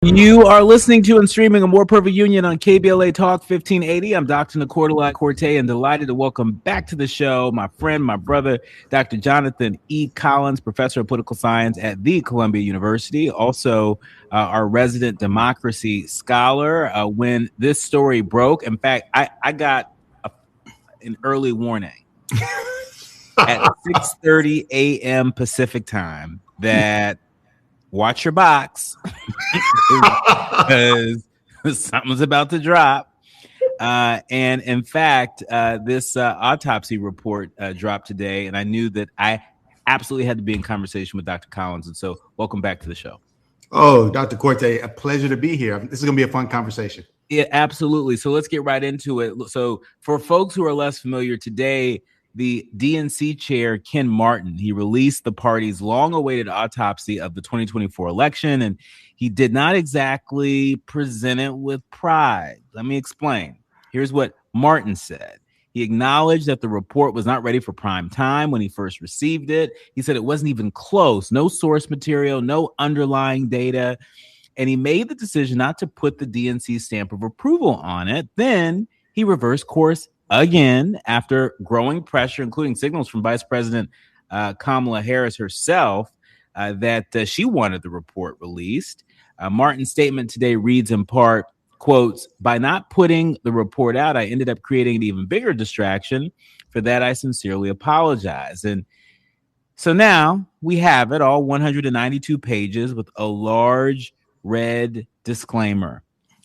You are listening to and streaming a More Perfect Union on KBLA Talk 1580. I'm Dr. Nii-Quartelai, and delighted to welcome back to the show my friend, my brother, Dr. Jonathan E. Collins, professor of political science at the Columbia University, also our resident democracy scholar. When this story broke, in fact, I got an early warning at 6:30 a.m. Pacific time that watch your box because something's about to drop. And in fact, this autopsy report dropped today, and I knew that I absolutely had to be in conversation with Dr. Collins. And so welcome back to the show. Oh, Dr. Quartelai, a pleasure to be here. This is going to be a fun conversation. Yeah, absolutely. So let's get right into it. So for folks who are less familiar today, the DNC chair, Ken Martin, he released the party's long-awaited autopsy of the 2024 election, and he did not exactly present it with pride. Let me explain. Here's what Martin said. He acknowledged that the report was not ready for prime time when he first received it. He said it wasn't even close, no source material, no underlying data, and he made the decision not to put the DNC stamp of approval on it. Then he reversed course again after growing pressure, including signals from Vice President Kamala Harris herself that she wanted the report released. Martin's statement today reads in part, quotes, "By not putting the report out, I ended up creating an even bigger distraction. For that, I sincerely apologize." And so now we have it, all 192 pages with a large red disclaimer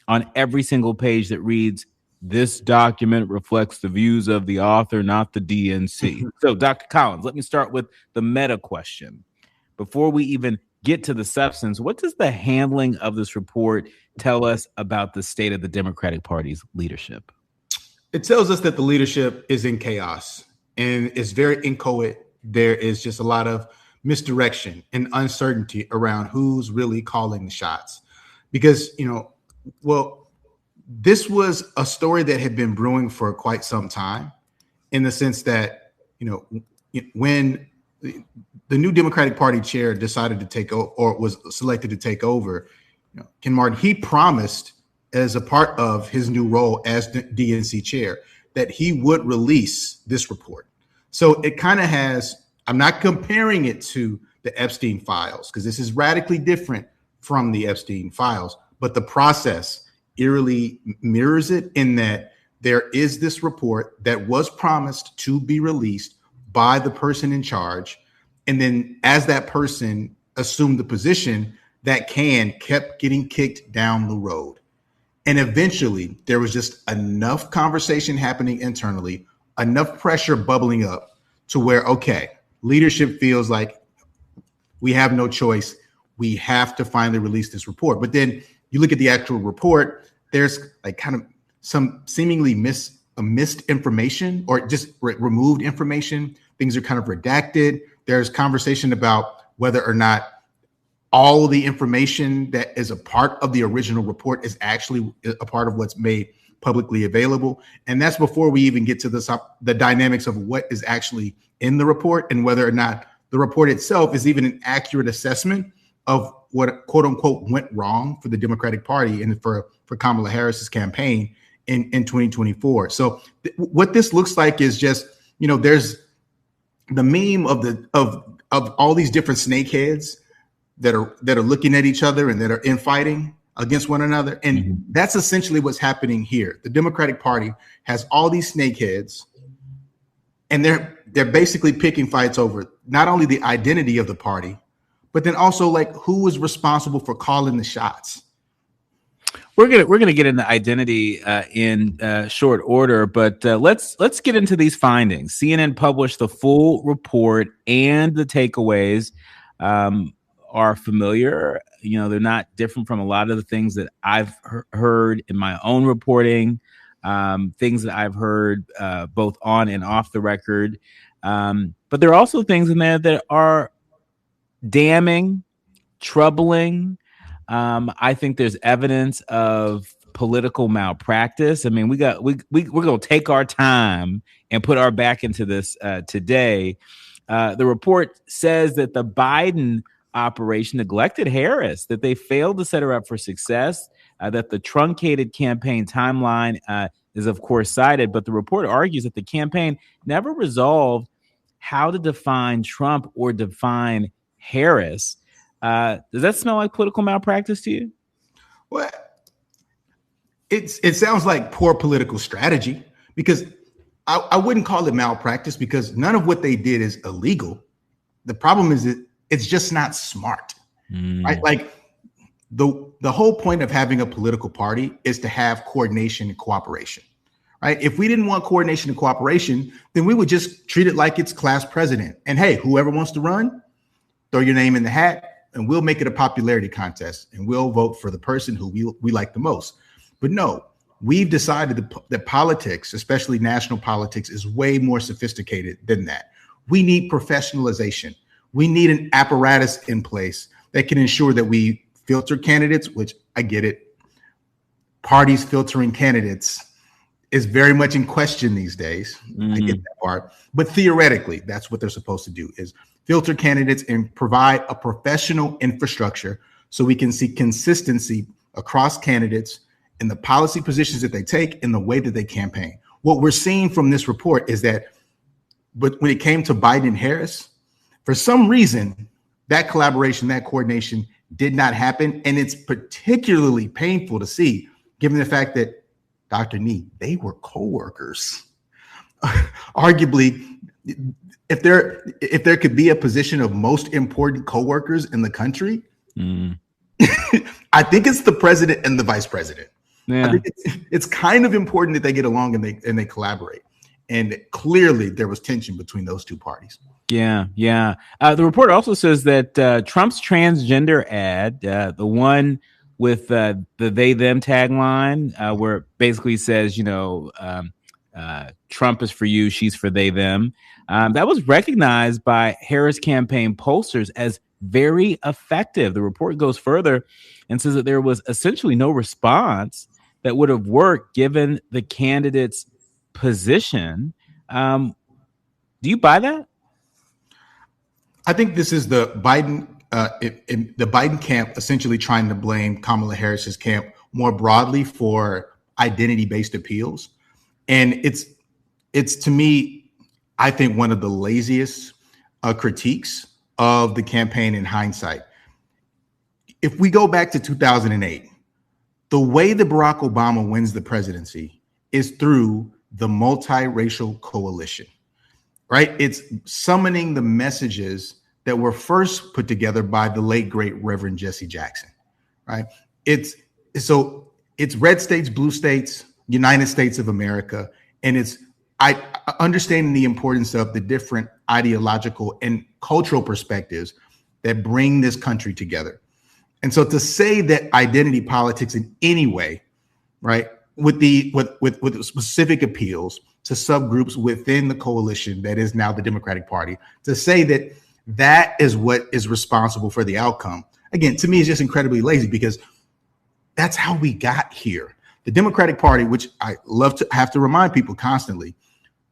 on every single page that reads, "This document reflects the views of the author, not the DNC." So, Dr. Collins, let me start with the meta question. Before we even get to the substance, what does the handling of this report tell us about the state of the Democratic Party's leadership? It tells us that the leadership is in chaos and it's very inchoate. There is just a lot of misdirection and uncertainty around who's really calling the shots. Because, this was a story that had been brewing for quite some time, in the sense that, when the new Democratic Party chair decided to take over, or was selected to take over, Ken Martin, he promised, as a part of his new role as the DNC chair, that he would release this report. So it kind of has, I'm not comparing it to the Epstein files, because this is radically different from the Epstein files, but the process eerily mirrors it, in that there is this report that was promised to be released by the person in charge. And then as that person assumed the position, that can kept getting kicked down the road. And eventually there was just enough conversation happening internally, enough pressure bubbling up to where, okay, leadership feels like we have no choice. We have to finally release this report. But then you look at the actual report, there's like kind of some seemingly missed information, or just removed information. Things are kind of redacted. There's conversation about whether or not all the information that is a part of the original report is actually a part of what's made publicly available. And that's before we even get to the dynamics of what is actually in the report, and whether or not the report itself is even an accurate assessment of what, quote unquote, went wrong for the Democratic Party and for Kamala Harris's campaign in 2024. So what this looks like is just, there's the meme of all these different snakeheads that are looking at each other and that are infighting against one another. And that's essentially what's happening here. The Democratic Party has all these snakeheads, and they're basically picking fights over not only the identity of the party, but then also like who is responsible for calling the shots. We're gonna get into identity in short order, but let's get into these findings. CNN published the full report, and the takeaways are familiar. They're not different from a lot of the things that I've heard in my own reporting, things that I've heard both on and off the record. But there are also things in there that are damning, troubling. I think there's evidence of political malpractice. I mean, we're going to take our time and put our back into this today. The report says that the Biden operation neglected Harris, that they failed to set her up for success, that the truncated campaign timeline is, of course, cited. But the report argues that the campaign never resolved how to define Trump or define Harris. Does that smell like political malpractice to you? Well, it sounds like poor political strategy, because I wouldn't call it malpractice, because none of what they did is illegal. The problem is it's just not smart, right? Like the whole point of having a political party is to have coordination and cooperation, right? If we didn't want coordination and cooperation, then we would just treat it like it's class president. And hey, whoever wants to run, throw your name in the hat, and we'll make it a popularity contest, and we'll vote for the person who we like the most. But no, we've decided that politics, especially national politics, is way more sophisticated than that. We need professionalization. We need an apparatus in place that can ensure that we filter candidates, which I get it. Parties filtering candidates is very much in question these days. I get that part. But theoretically, that's what they're supposed to do, is filter candidates and provide a professional infrastructure so we can see consistency across candidates in the policy positions that they take, in the way that they campaign. What we're seeing from this report is that, but when it came to Biden and Harris, for some reason, that collaboration, that coordination did not happen. And it's particularly painful to see, given the fact that Dr. Nee, they were coworkers. Arguably, if there could be a position of most important coworkers in the country, I think it's the president and the vice president. Yeah. I think it's kind of important that they get along and they collaborate. And clearly there was tension between those two parties. Yeah. The report also says that Trump's transgender ad, the one with the they them tagline, where it basically says, Trump is for you, she's for they them, that was recognized by Harris campaign pollsters as very effective. The report goes further and says that there was essentially no response that would have worked given the candidate's position. Do you buy that? I think this is the Biden, the Biden camp essentially trying to blame Kamala Harris's camp more broadly for identity-based appeals. And it's to me, I think, one of the laziest critiques of the campaign in hindsight. If we go back to 2008, the way that Barack Obama wins the presidency is through the multiracial coalition, right? It's summoning the messages that were first put together by the late, great Reverend Jesse Jackson, right? It's red states, blue states, United States of America. And it's understanding the importance of the different ideological and cultural perspectives that bring this country together. And so to say that identity politics in any way, right, with specific appeals to subgroups within the coalition that is now the Democratic Party, to say that that is what is responsible for the outcome, again, to me, is just incredibly lazy, because that's how we got here. The Democratic Party, which I love to have to remind people constantly,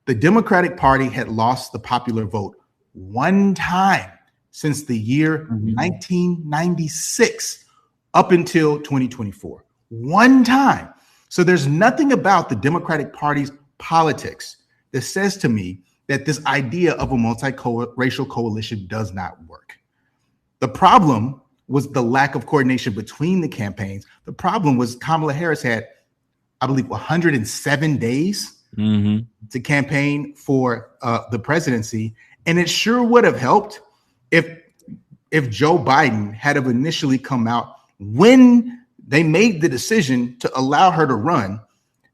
the Democratic Party had lost the popular vote one time since the year 1996 up until 2024. One time. So there's nothing about the Democratic Party's politics that says to me that this idea of a multiracial coalition does not work. The problem was the lack of coordination between the campaigns. The problem was Kamala Harris had, I believe, 107 days to campaign for the presidency. And it sure would have helped if Joe Biden had have initially come out when they made the decision to allow her to run,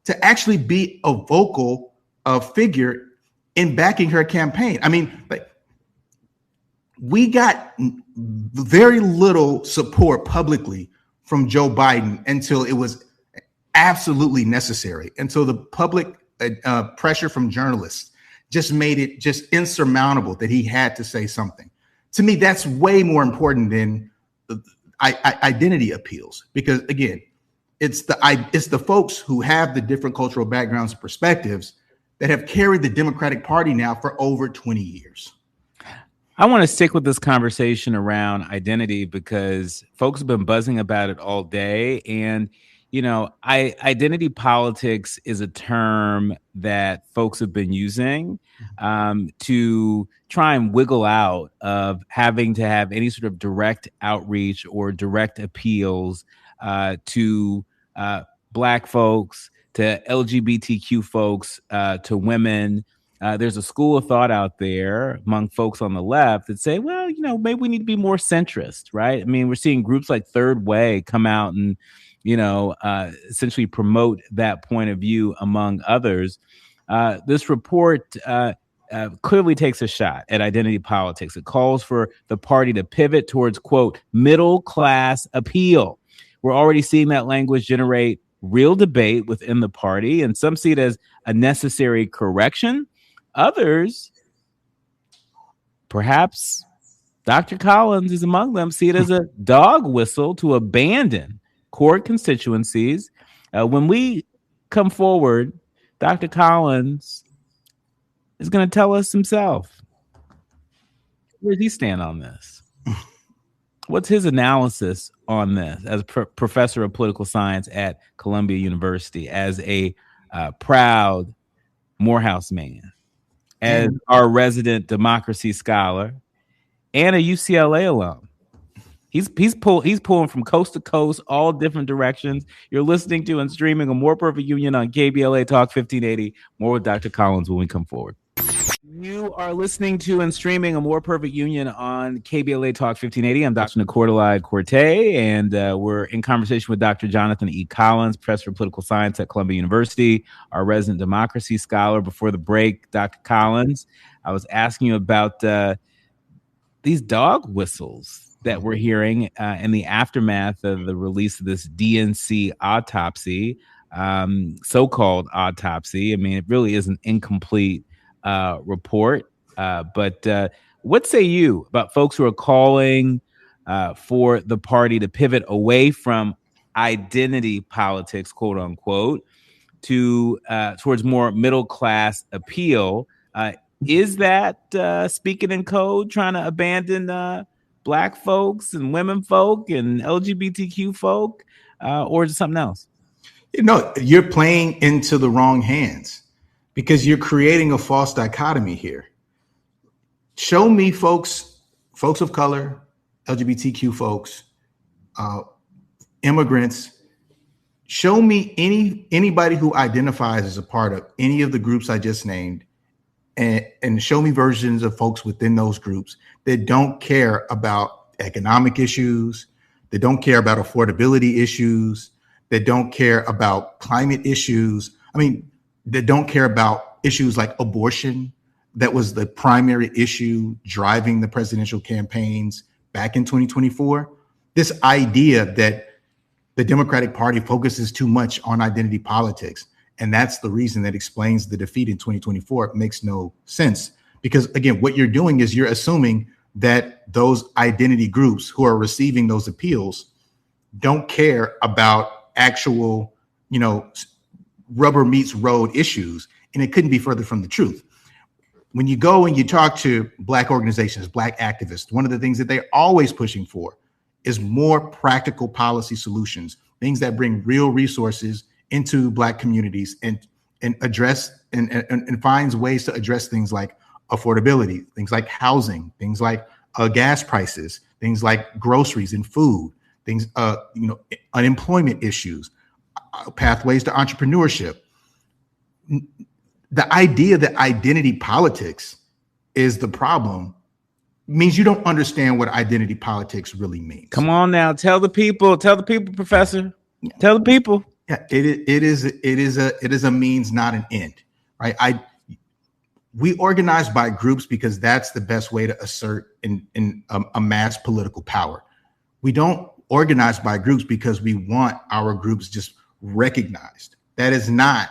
to actually be a vocal figure in backing her campaign. I mean, we got very little support publicly from Joe Biden until it was absolutely necessary. And so the public pressure from journalists just made it just insurmountable that he had to say something. To me, that's way more important than identity appeals, because again, it's the folks who have the different cultural backgrounds and perspectives that have carried the Democratic Party now for over 20 years. I want to stick with this conversation around identity because folks have been buzzing about it all day. And, identity politics is a term that folks have been using to try and wiggle out of having to have any sort of direct outreach or direct appeals to Black folks, to LGBTQ folks, to women. There's a school of thought out there among folks on the left that say, well, maybe we need to be more centrist, right? I mean, we're seeing groups like Third Way come out and, essentially promote that point of view among others. This report clearly takes a shot at identity politics. It calls for the party to pivot towards, quote, middle class appeal. We're already seeing that language generate real debate within the party, and some see it as a necessary correction. Others, perhaps Dr. Collins is among them, see it as a dog whistle to abandon core constituencies. When we come forward, Dr. Collins is going to tell us himself. Where does he stand on this? What's his analysis on this as professor of political science at Columbia University, as a proud Morehouse man, as our resident democracy scholar, and a UCLA alum? He's pulling from coast to coast, all different directions. You're listening to and streaming A More Perfect Union on KBLA Talk 1580. More with Dr. Collins when we come forward. You are listening to and streaming A More Perfect Union on KBLA Talk 1580. I'm Dr. Nii-Quartelai, and we're in conversation with Dr. Jonathan E. Collins, professor of political science at Columbia University, our resident democracy scholar. Before the break, Dr. Collins, I was asking you about these dog whistles that we're hearing in the aftermath of the release of this DNC autopsy, so-called autopsy. I mean, it really is an incomplete report. But what say you about folks who are calling for the party to pivot away from identity politics, quote unquote, to towards more middle class appeal? Is that speaking in code, trying to abandon Black folks and women folk and LGBTQ folk, or is it something else? You're playing into the wrong hands, because you're creating a false dichotomy here. Show me folks of color, LGBTQ folks, immigrants. Show me anybody who identifies as a part of any of the groups I just named, and show me versions of folks within those groups that don't care about economic issues, that don't care about affordability issues, that don't care about climate issues. I mean, that don't care about issues like abortion, that was the primary issue driving the presidential campaigns back in 2024. This idea that the Democratic Party focuses too much on identity politics, and that's the reason that explains the defeat in 2024, it makes no sense. Because again, what you're doing is you're assuming that those identity groups who are receiving those appeals don't care about actual, rubber meets road issues. And it couldn't be further from the truth. When you go and you talk to Black organizations, Black activists, one of the things that they're always pushing for is more practical policy solutions, things that bring real resources into Black communities and address and finds ways to address things like affordability, things like housing, things like gas prices, things like groceries and food, things, unemployment issues, pathways to entrepreneurship. The idea that identity politics is the problem means you don't understand what identity politics really means. Come on now, tell the people, Professor. Tell the people. Yeah, it is a means, not an end, right? We organize by groups because that's the best way to assert in amass political power. We don't organize by groups because we want our groups just recognized. That is not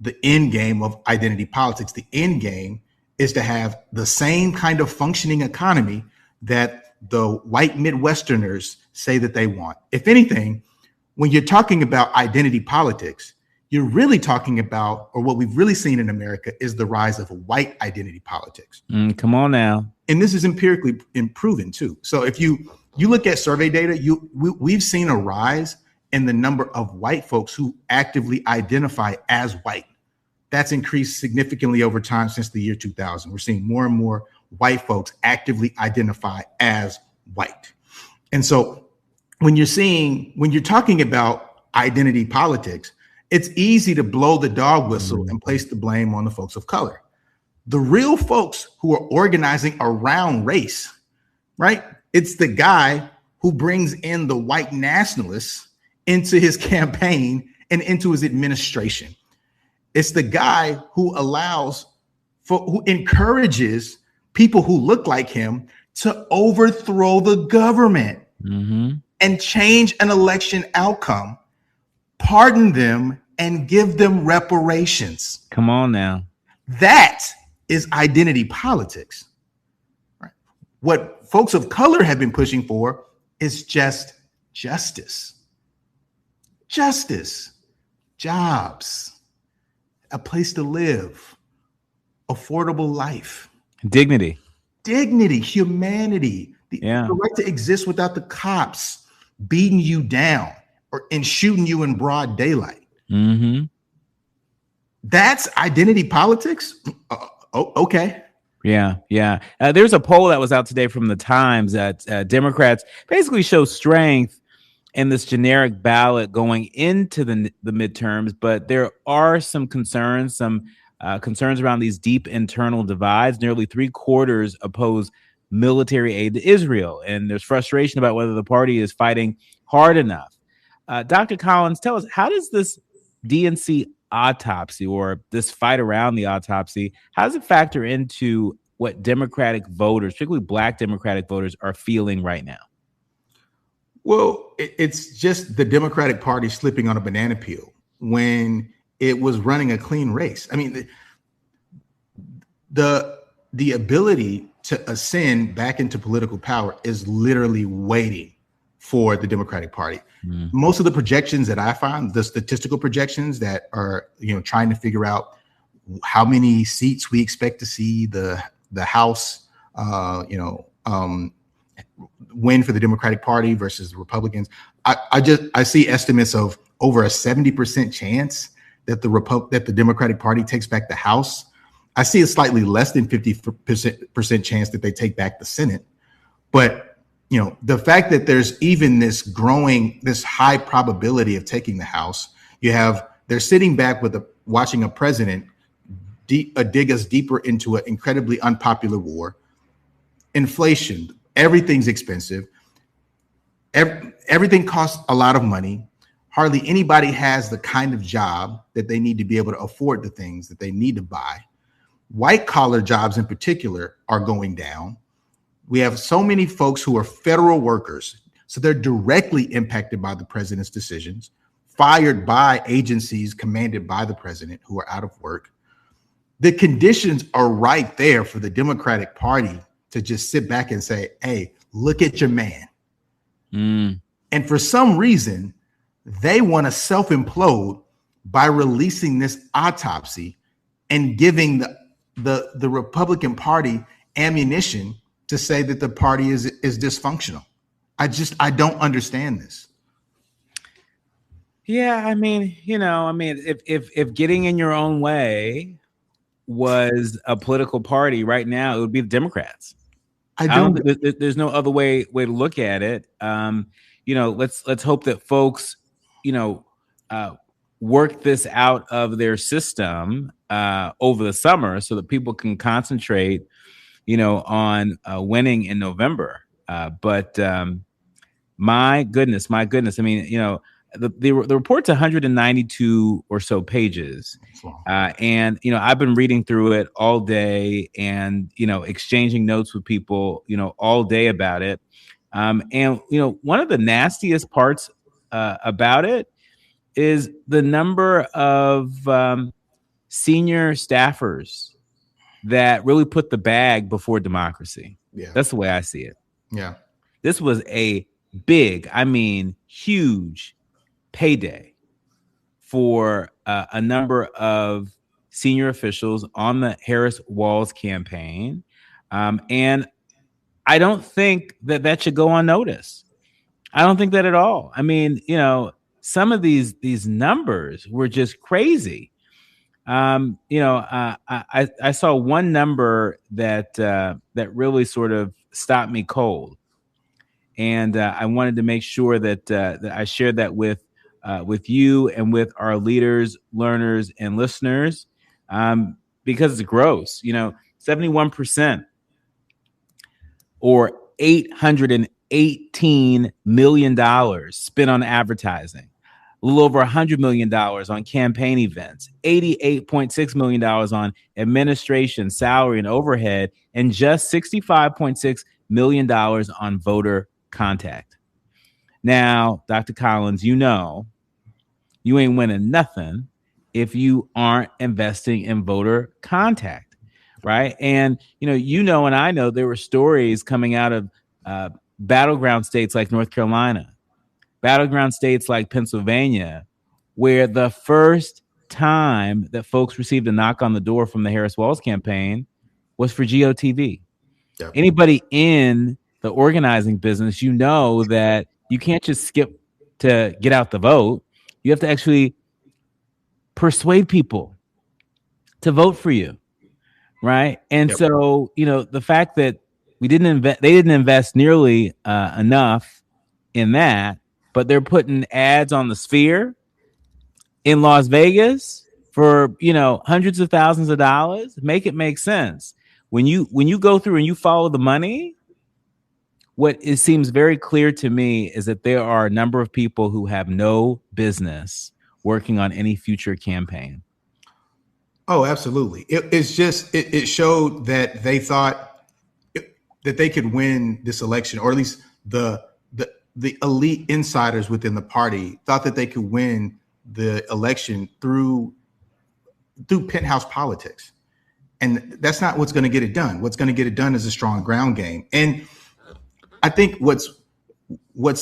the end game of identity politics. The end game is to have the same kind of functioning economy that the white Midwesterners say that they want. If anything, when you're talking about identity politics, you're really talking about, or what we've really seen in America, is the rise of white identity politics. Come on now. And this is empirically proven too. So if you look at survey data, we've seen a rise in the number of white folks who actively identify as white. That's increased significantly over time since the year 2000. We're seeing more and more white folks actively identify as white. And so when you're talking about identity politics, it's easy to blow the dog whistle and place the blame on the folks of color. The real folks who are organizing around race, right? It's the guy who brings in the white nationalists into his campaign and into his administration. It's the guy who who encourages people who look like him to overthrow the government and change an election outcome, pardon them, and give them reparations. Come on now. That is identity politics. Right? What folks of color have been pushing for is just justice. Justice, jobs, a place to live, affordable life, dignity, humanity, the right to exist without the cops beating you down and shooting you in broad daylight. That's identity politics. Okay. Yeah. There's a poll that was out today from the Times that Democrats basically show strength in this generic ballot going into the midterms, but there are some concerns around these deep internal divides. Nearly 3/4 oppose military aid to Israel, and there's frustration about whether the party is fighting hard enough. Dr. Collins, tell us, how does this DNC autopsy, or this fight around the autopsy, how does it factor into what Democratic voters, particularly Black Democratic voters, are feeling right now? Well, it's just the Democratic Party slipping on a banana peel when it was running a clean race. I mean, the ability to ascend back into political power is literally waiting for the Democratic Party. Most of the projections that I find, the statistical projections that are, trying to figure out how many seats we expect to see the House, win for the Democratic Party versus the Republicans. I see estimates of over a 70% chance that the Democratic Party takes back the House. I see a slightly less than 50% chance that they take back the Senate. But the fact that there's even this high probability of taking the House, they're sitting back watching a president dig us deeper into an incredibly unpopular war, inflation. Everything's expensive. Everything costs a lot of money. Hardly anybody has the kind of job that they need to be able to afford the things that they need to buy. White collar jobs in particular are going down. We have so many folks who are federal workers, so they're directly impacted by the president's decisions, fired by agencies commanded by the president who are out of work. The conditions are right there for the Democratic Party to just sit back and say, hey, look at your man. And for some reason, they want to self-implode by releasing this autopsy and giving the Republican Party ammunition to say that the party is dysfunctional. I don't understand this. Yeah, if getting in your own way was a political party right now, it would be the Democrats. There's no other way to look at it. Let's hope that folks, work this out of their system over the summer so that people can concentrate, on winning in November. But my goodness. The report's 192 or so pages. And, I've been reading through it all day and, exchanging notes with people, all day about it. And, one of the nastiest parts about it is the number of senior staffers that really put the bag before democracy. Yeah. That's the way I see it. Yeah. This was a big, huge payday for a number of senior officials on the Harris-Walz campaign. And I don't think that should go unnoticed. I don't think that at all. I mean, some of these numbers were just crazy. I saw one number that really sort of stopped me cold, and I wanted to make sure that I shared that with you and with our leaders, learners, and listeners, because it's gross. 71%, or $818 million spent on advertising, a little over $100 million on campaign events, $88.6 million on administration, salary, and overhead, and just $65.6 million on voter contact. Now, Dr. Collins, you ain't winning nothing if you aren't investing in voter contact, right? And, and I know there were stories coming out of battleground states like North Carolina, battleground states like Pennsylvania, where the first time that folks received a knock on the door from the Harris-Walz campaign was for GOTV. Yep. Anybody in the organizing business, that you can't just skip to get out the vote. You have to actually persuade people to vote for you, right? And yep. So, the fact that they didn't invest nearly enough in that, but they're putting ads on the Sphere in Las Vegas for, hundreds of thousands of dollars. Make it make sense. When you go through and you follow the money, what it seems very clear to me is that there are a number of people who have no business working on any future campaign. Oh, absolutely. It showed that they thought that they could win this election, or at least the elite insiders within the party thought that they could win the election through penthouse politics. And that's not what's going to get it done. What's going to get it done is a strong ground game. And I think what's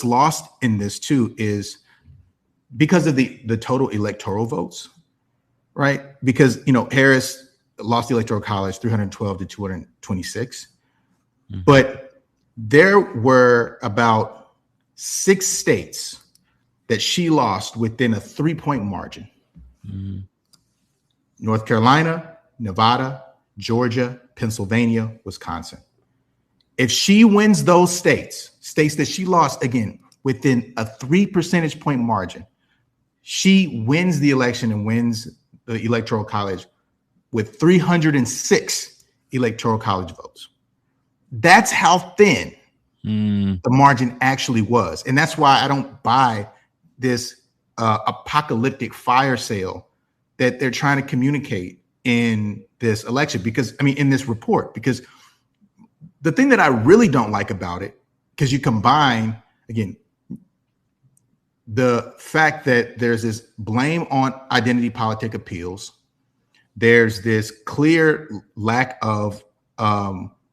lost in this too is because of the total electoral votes, right? Because, Harris lost the Electoral College 312 to 226. Mm-hmm. But there were about 6 states that she lost within a 3-point margin. Mm-hmm. North Carolina, Nevada, Georgia, Pennsylvania, Wisconsin. If she wins those states that she lost, again, within a 3 percentage point margin, she wins the election and wins the Electoral College with 306 Electoral College votes. That's how thin the margin actually was. And that's why I don't buy this apocalyptic fire sale that they're trying to communicate in this election, in this report, because the thing that I really don't like about it, because you combine, again, the fact that there's this blame on identity politic appeals, there's this clear lack of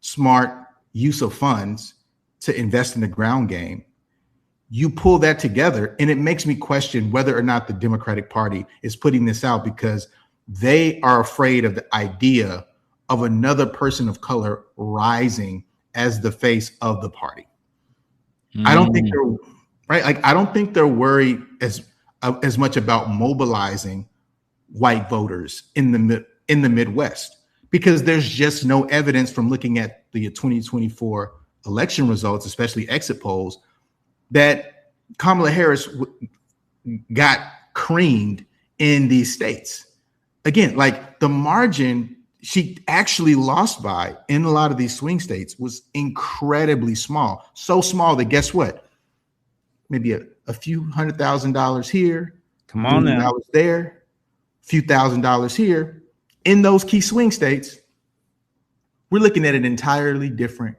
smart use of funds to invest in the ground game. You pull that together, and it makes me question whether or not the Democratic Party is putting this out because they are afraid of the idea of another person of color rising as the face of the party. I don't think they're right. Like, I don't think they're worried as much about mobilizing white voters in the Midwest, because there's just no evidence from looking at the 2024 election results, especially exit polls, that Kamala Harris got creamed in these states. Again, like, the margin she actually lost by in a lot of these swing states was incredibly small. So small that, guess what? Maybe a few $100,000 here. Come on now. $1,000 there, a few $1,000s here. In those key swing states, we're looking at an entirely different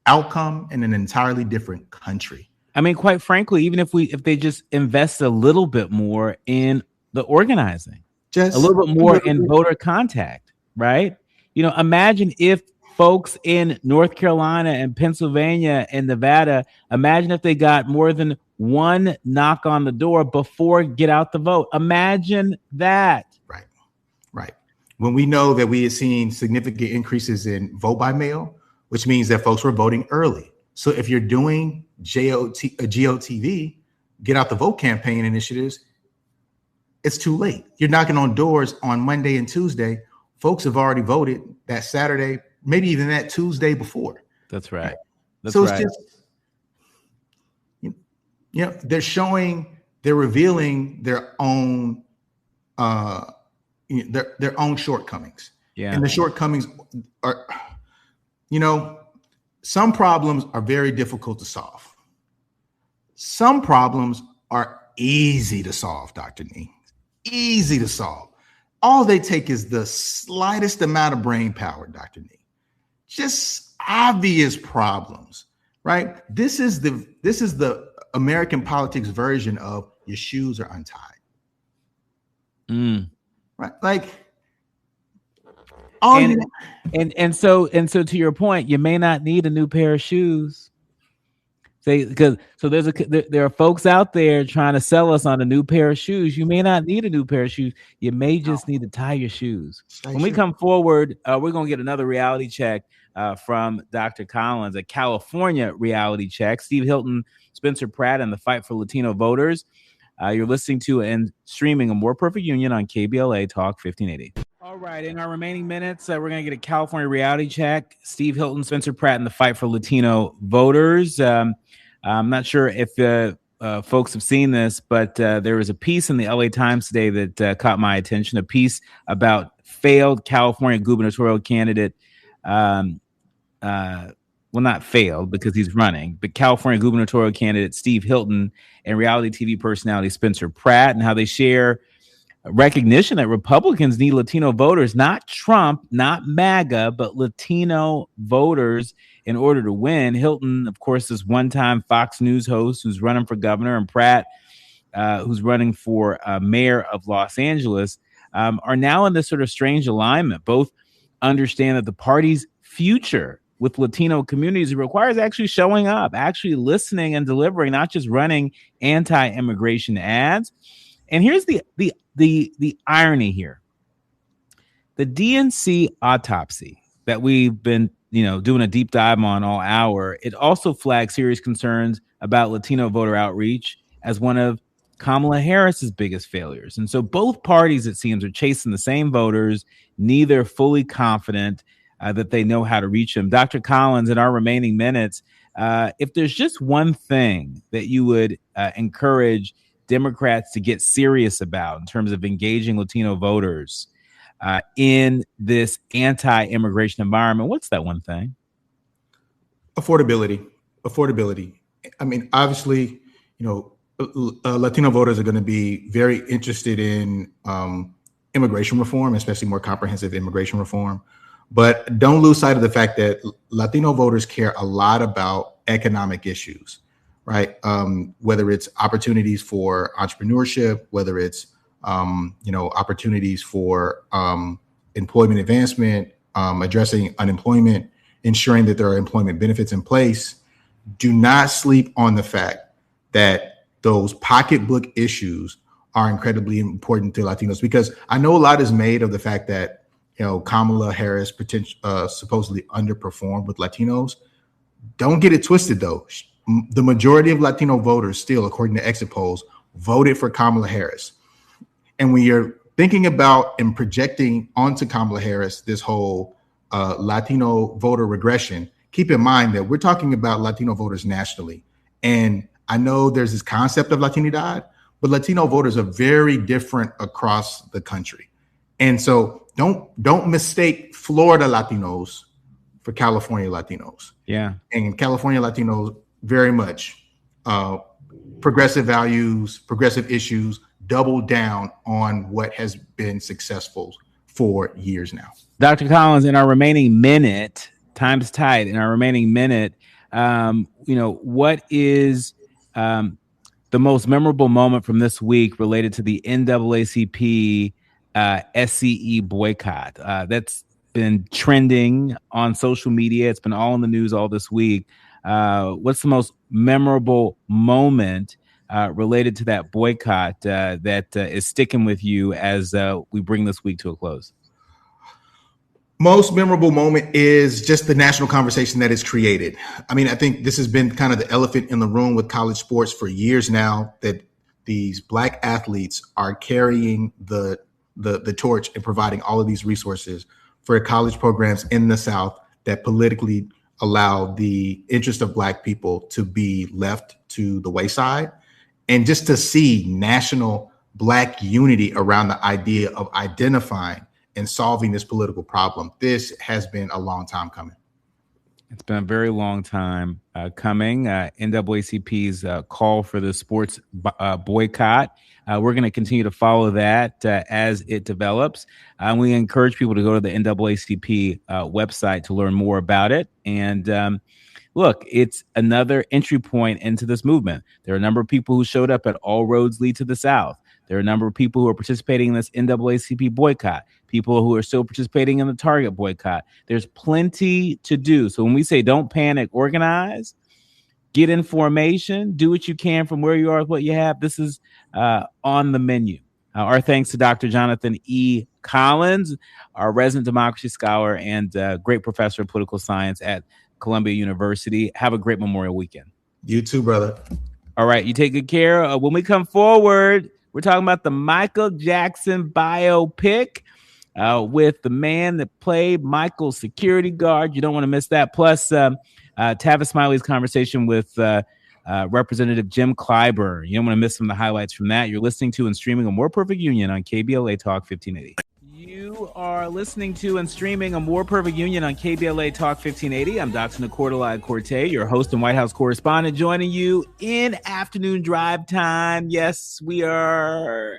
outcome and an entirely different country. I mean, quite frankly, even if they just invest a little bit more in the organizing, just a little bit more in voter contact, right? Imagine if folks in North Carolina and Pennsylvania and Nevada, imagine if they got more than one knock on the door before get out the vote. Imagine that. Right. When we know that we have seen significant increases in vote by mail, which means that folks were voting early. So if you're doing GOTV, get out the vote campaign initiatives, it's too late. You're knocking on doors on Monday and Tuesday. Folks have already voted that Saturday, maybe even that Tuesday before. That's right. It's just, they're revealing their own their own shortcomings. Yeah. And the shortcomings are, some problems are very difficult to solve. Some problems are easy to solve, Dr. Nee. Easy to solve. All they take is the slightest amount of brain power, Dr. Nee. Just obvious problems, right? This is the American politics version of your shoes are untied. Right? Like, and so to your point, you may not need a new pair of shoes. There are folks out there trying to sell us on a new pair of shoes. You may not need a new pair of shoes. You may just need to tie your shoes. When we come forward, we're going to get another reality check from Dr. Collins, a California reality check. Steve Hilton, Spencer Pratt, and the fight for Latino voters. You're listening to and streaming A More Perfect Union on KBLA Talk 1580. All right. In our remaining minutes, we're going to get a California reality check. Steve Hilton, Spencer Pratt, and the fight for Latino voters. I'm not sure if folks have seen this, but there was a piece in the LA Times today that caught my attention, a piece about failed California gubernatorial candidate. Well, not failed because he's running, but California gubernatorial candidate Steve Hilton and reality TV personality Spencer Pratt, and how they share recognition that Republicans need Latino voters, not Trump, not MAGA, but Latino voters in order to win. Hilton, of course, is one-time Fox News host who's running for governor, and Pratt, who's running for mayor of Los Angeles, are now in this sort of strange alignment. Both understand that the party's future with Latino communities requires actually showing up, actually listening and delivering, not just running anti-immigration ads. And here's the irony here. The DNC autopsy that we've been, doing a deep dive on all hour, it also flags serious concerns about Latino voter outreach as one of Kamala Harris's biggest failures. And so both parties, it seems, are chasing the same voters, neither fully confident that they know how to reach them. Dr. Collins, in our remaining minutes, if there's just one thing that you would encourage Democrats to get serious about in terms of engaging Latino voters in this anti-immigration environment, what's that one thing? Affordability. I mean, obviously, Latino voters are going to be very interested in immigration reform, especially more comprehensive immigration reform. But don't lose sight of the fact that Latino voters care a lot about economic issues, right? Whether it's opportunities for entrepreneurship, whether it's opportunities for employment advancement, addressing unemployment, ensuring that there are employment benefits in place. Do not sleep on the fact that those pocketbook issues are incredibly important to Latinos, because I know a lot is made of the fact that Kamala Harris supposedly underperformed with Latinos. Don't get it twisted, though. The majority of Latino voters still, according to exit polls, voted for Kamala Harris. And when you're thinking about and projecting onto Kamala Harris this whole Latino voter regression, keep in mind that we're talking about Latino voters nationally. And I know there's this concept of Latinidad, but Latino voters are very different across the country. And so don't mistake Florida Latinos for California Latinos. Yeah. And California Latinos very much progressive values, progressive issues, double down on what has been successful for years now. Dr. Collins, in our remaining minute, time's tight. In our remaining minute, what is the most memorable moment from this week related to the NAACP SCE boycott? That's been trending on social media. It's been all in the news all this week. What's the most memorable moment related to that boycott that is sticking with you as we bring this week to a close? Most memorable moment is just the national conversation that is created. I mean, I think this has been kind of the elephant in the room with college sports for years now, that these Black athletes are carrying the torch and providing all of these resources for college programs in the South that politically allow the interest of Black people to be left to the wayside. And just to see national Black unity around the idea of identifying and solving this political problem, this has been a long time coming. It's been a very long time coming. NAACP's call for the sports boycott. We're going to continue to follow that as it develops. We encourage people to go to the NAACP website to learn more about it. And look, it's another entry point into this movement. There are a number of people who showed up at All Roads Lead to the South. There are a number of people who are participating in this NAACP boycott, people who are still participating in the Target boycott. There's plenty to do. So when we say don't panic, organize, get information, do what you can from where you are with what you have, this is on the menu. Our thanks to Dr. Jonathan E. Collins, our resident democracy scholar and great professor of political science at Columbia University. Have a great Memorial weekend. You too, brother. All right. You take good care. When we come forward, we're talking about the Michael Jackson biopic with the man that played Michael's security guard. You don't want to miss that. Plus, Tavis Smiley's conversation with Representative Jim Clyburn. You don't want to miss some of the highlights from that. You're listening to and streaming A More Perfect Union on KBLA Talk 1580. You are listening to and streaming A More Perfect Union on KBLA Talk 1580. I'm Dr. Nii-Quartelai, your host and White House correspondent, joining you in afternoon drive time. Yes, we are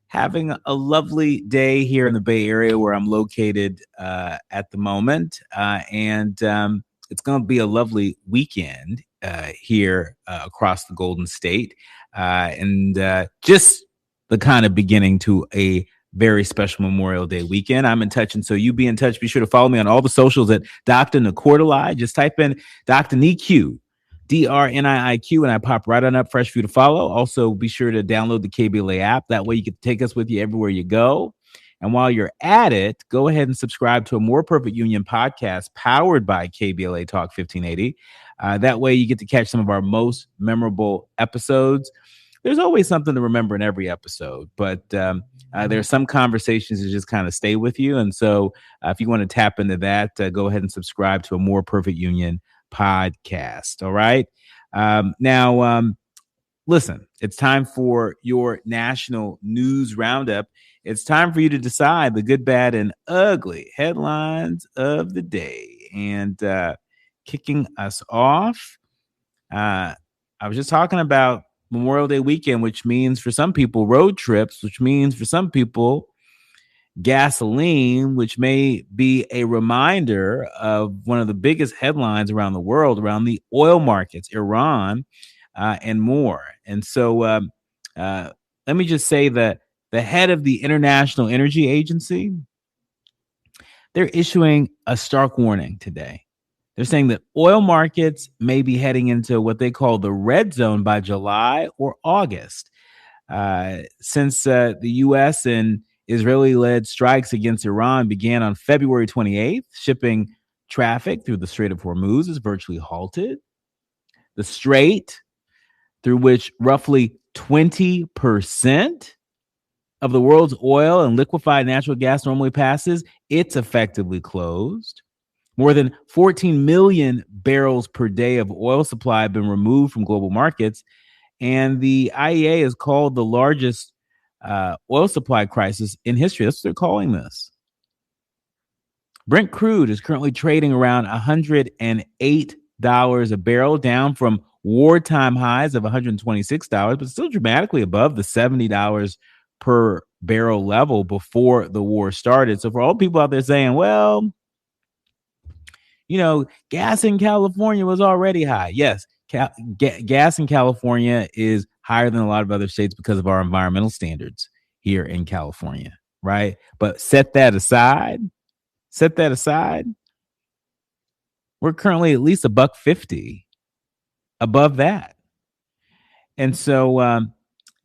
having a lovely day here in the Bay Area where I'm located at the moment. And it's going to be a lovely weekend here across the Golden State. And just the kind of beginning to a very special Memorial Day weekend. I'm in touch, and so you be in touch. Be sure to follow me on all the socials at Dr. Nii-Quartelai. Just type in Dr. Nii-Q, DRNIIQ, and I pop right on up fresh for you to follow. Also, be sure to download the KBLA app. That way you can take us with you everywhere you go. And while you're at it, go ahead and subscribe to A More Perfect Union podcast powered by KBLA Talk 1580. That way you get to catch some of our most memorable episodes. There's always something to remember in every episode, but there are some conversations that just kind of stay with you. And so if you want to tap into that, go ahead and subscribe to A More Perfect Union podcast. All right. Now, listen, it's time for your national news roundup. It's time for you to decide the good, bad, and ugly headlines of the day. And kicking us off, I was just talking about Memorial Day weekend, which means for some people road trips, which means for some people gasoline, which may be a reminder of one of the biggest headlines around the world, around the oil markets, Iran, and more. And so let me just say that the head of the International Energy Agency, they're issuing a stark warning today. They're saying that oil markets may be heading into what they call the red zone by July or August. Since the U.S. and Israeli-led strikes against Iran began on February 28th, shipping traffic through the Strait of Hormuz is virtually halted. The strait, through which roughly 20% of the world's oil and liquefied natural gas normally passes, it's effectively closed. More than 14 million barrels per day of oil supply have been removed from global markets, and the IEA has called the largest oil supply crisis in history. That's what they're calling this. Brent crude is currently trading around $108 a barrel, down from wartime highs of $126, but still dramatically above the $70 per barrel level before the war started. So for all people out there saying, well, you know, gas in California was already high. Yes, gas in California is higher than a lot of other states because of our environmental standards here in California, right? But set that aside. We're currently at least $1.50 above that. And so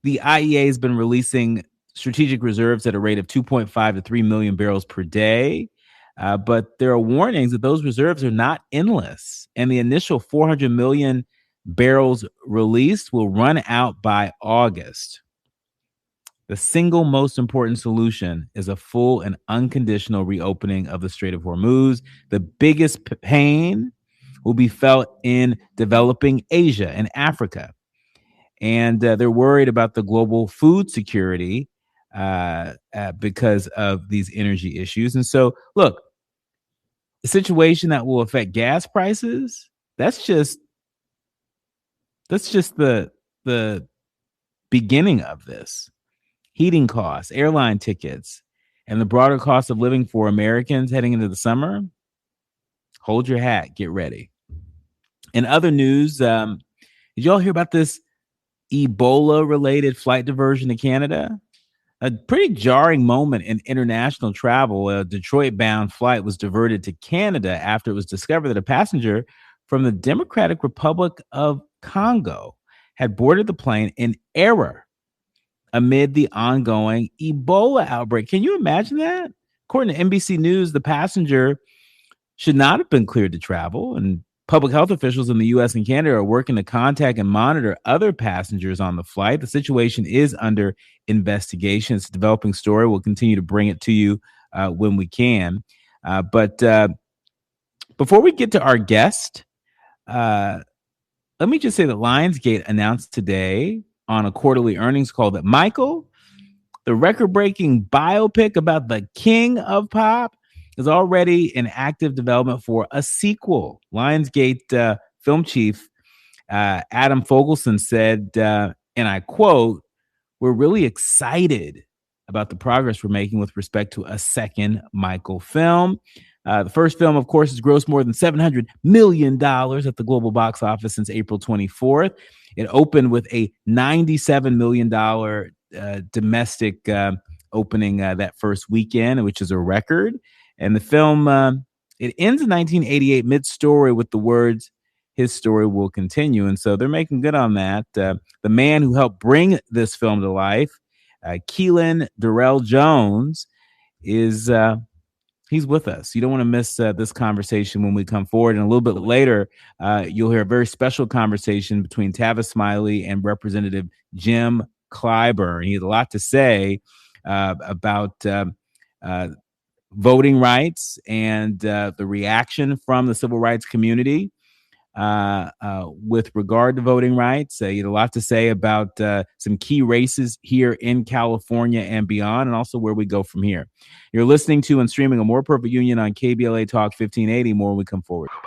the IEA has been releasing strategic reserves at a rate of 2.5 to 3 million barrels per day. But there are warnings that those reserves are not endless, and the initial 400 million barrels released will run out by August. The single most important solution is a full and unconditional reopening of the Strait of Hormuz. The biggest pain will be felt in developing Asia and Africa. And they're worried about the global food security because of these energy issues. And so, look, the situation that will affect gas prices, that's just the beginning of this. Heating costs, airline tickets, and the broader cost of living for Americans heading into the summer. Hold your hat, get ready. In other news, did y'all hear about this Ebola-related flight diversion to Canada? A pretty jarring moment in international travel. A Detroit-bound flight was diverted to Canada after it was discovered that a passenger from the Democratic Republic of Congo had boarded the plane in error amid the ongoing Ebola outbreak. Can you imagine that? According to NBC News, the passenger should not have been cleared to travel, and public health officials in the U.S. and Canada are working to contact and monitor other passengers on the flight. The situation is under investigation. It's a developing story. We'll continue to bring it to you when we can. But before we get to our guest, let me just say that Lionsgate announced today on a quarterly earnings call that Michael, the record-breaking biopic about the king of pop, is already in active development for a sequel. Lionsgate film chief Adam Fogelson said, and I quote, "We're really excited about the progress we're making with respect to a second Michael film." The first film, of course, has grossed more than $700 million at the global box office since April 24th. It opened with a $97 million domestic opening that first weekend, which is a record. And the film, it ends in 1988 mid-story with the words, "His story will continue." And so they're making good on that. The man who helped bring this film to life, Keelan Darrell Jones, is he's with us. You don't want to miss this conversation when we come forward. And a little bit later, you'll hear a very special conversation between Tavis Smiley and Representative Jim Clyburn. He had a lot to say about voting rights and the reaction from the civil rights community with regard to voting rights. He had a lot to say about some key races here in California and beyond, and also where we go from here. You're listening to and streaming A More Perfect Union on KBLA Talk 1580. More when we come forward.